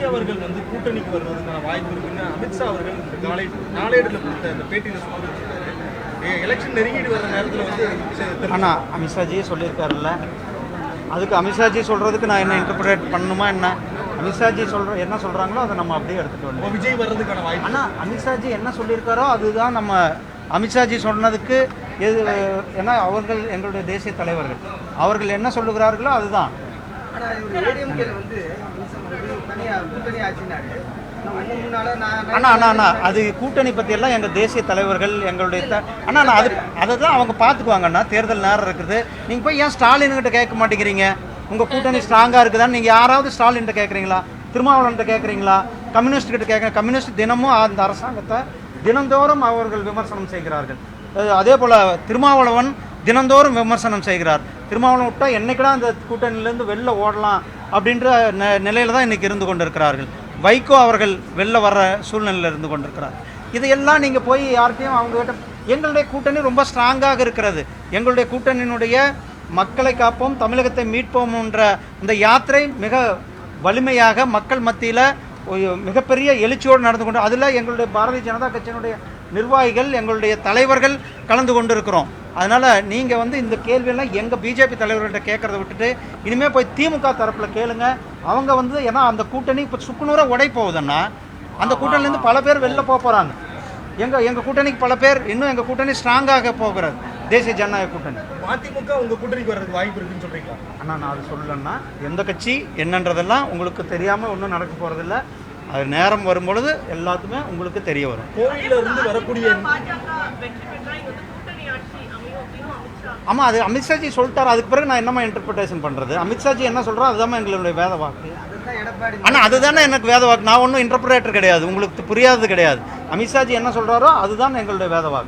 விஜய் அவர்கள் வந்து கூட்டணிக்கு வருவதற்கான வாய்ப்பு இருக்குன்னு அமித்ஷா அவர்கள் இந்த நாளேடுல கொடுத்த அந்த பேட்டியில சொல்லியிருக்காரு. எலெக்ஷன் நெருங்கிட்டு வர நேரத்தில் வந்து ஆனால் அமித்ஷாஜியே சொல்லியிருக்காருல்ல, அதுக்கு அமித்ஷாஜி சொல்கிறதுக்கு நான் என்ன இன்டர்பிரேட் பண்ணணுமா என்ன? அமித்ஷாஜி என்ன சொல்கிறாங்களோ அதை நம்ம அப்படியே எடுத்துகிட்டு வரணும். விஜய் வர்றதுக்கான வாய்ப்பு. ஆனால் அமித்ஷாஜி என்ன சொல்லியிருக்காரோ அதுதான் நம்ம அமித்ஷாஜி சொன்னதுக்கு ஏன்னா அவர்கள் எங்களுடைய தேசிய தலைவர்கள், அவர்கள் என்ன சொல்லுகிறார்களோ அதுதான். அண்ணா அது கூட்டணி பற்றியெல்லாம் எங்கள் தேசிய தலைவர்கள் எங்களுடைய அண்ணா அதை தான் அவங்க பார்த்துக்குவாங்கண்ணா. தேர்தல் நேரம் இருக்குது. நீங்கள் போய் ஏன் ஸ்டாலின்கிட்ட கேட்க மாட்டேங்கிறீங்க? உங்கள் கூட்டணி ஸ்ட்ராங்காக இருக்குதான்னு நீங்கள் யாராவது ஸ்டாலின்கிட்ட கேட்குறீங்களா? திருமாவளவன்கிட்ட கேட்குறீங்களா? கம்யூனிஸ்ட்கிட்ட கேட்குறேன். கம்யூனிஸ்ட் தினமும் அந்த அரசாங்கத்தை தினந்தோறும் அவர்கள் விமர்சனம் செய்கிறார்கள். அதே போல் திருமாவளவன் தினந்தோறும் விமர்சனம் செய்கிறார். திருமாவளவன் விட்டால் என்றைக்கடா அந்த கூட்டணியிலேருந்து வெளில ஓடலாம் அப்படின்ற நிலையில் தான் இன்றைக்கி இருந்து கொண்டிருக்கிறார்கள். வைகோ அவர்கள் வெளில வர்ற சூழ்நிலையில் இருந்து கொண்டிருக்கிறார். இதையெல்லாம் நீங்கள் போய் யார்கிட்டையும் அவங்ககிட்ட எங்களுடைய கூட்டணி ரொம்ப ஸ்ட்ராங்காக இருக்கிறது. எங்களுடைய கூட்டணியினுடைய மக்களை காப்போம், தமிழகத்தை மீட்போம்ன்ற இந்த யாத்திரை மிக வலிமையாக மக்கள் மத்தியில் மிகப்பெரிய எழுச்சியோடு நடந்து கொண்டு, அதில் எங்களுடைய பாரதிய ஜனதா கட்சியினுடைய நிர்வாகிகள், எங்களுடைய தலைவர்கள் கலந்து கொண்டு இருக்கிறோம். அதனால் நீங்கள் வந்து இந்த கேள்வியெல்லாம் எங்கள் பிஜேபி தலைவர்கள்ட்ட கேட்குறத விட்டுட்டு இனிமேல் போய் திமுக தரப்பில் கேளுங்க. அவங்க வந்து ஏன்னா அந்த கூட்டணி இப்போ சுக்குநூறாக உடை போகுதுன்னா அந்த கூட்டணிலேருந்து பல பேர் வெளில போகிறாங்க. எங்கள் கூட்டணிக்கு பல பேர் இன்னும் எங்கள் கூட்டணி ஸ்ட்ராங்காக போகிறது. தேசிய ஜனநாயக கூட்டணி அதிமுக உங்கள் கூட்டணிக்கு வர்றதுக்கு வாய்ப்பு இருக்குன்னு சொல்கிறீங்களா? ஆனால் நான் அது சொல்லலைன்னா எந்த கட்சி என்னன்றதெல்லாம் உங்களுக்கு தெரியாமல் ஒன்றும் நடக்க போகிறதில்ல. அது நேரம் வரும்பொழுது எல்லாத்துமே உங்களுக்கு தெரிய வரும். கோவிலில் இருந்து வரக்கூடிய ஆமாம், அது அமித்ஷாஜி சொல்லிட்டார். அதுக்கு பிறகு நான் என்னம்மா இன்டர்பிரிட்டேஷன் பண்ணுறது? அமித்ஷாஜி என்ன சொல்கிறோம் அதுதான் எங்களுடைய வேத வாக்கு. ஆனால் அதுதானே எனக்கு வேத வாக்கு. நான் ஒன்றும் இன்டர்பிரேட்டர் கிடையாது, உங்களுக்கு புரியாதது கிடையாது. அமித்ஷாஜி என்ன சொல்கிறாரோ அதுதான் எங்களுடைய வேத வாக்கு.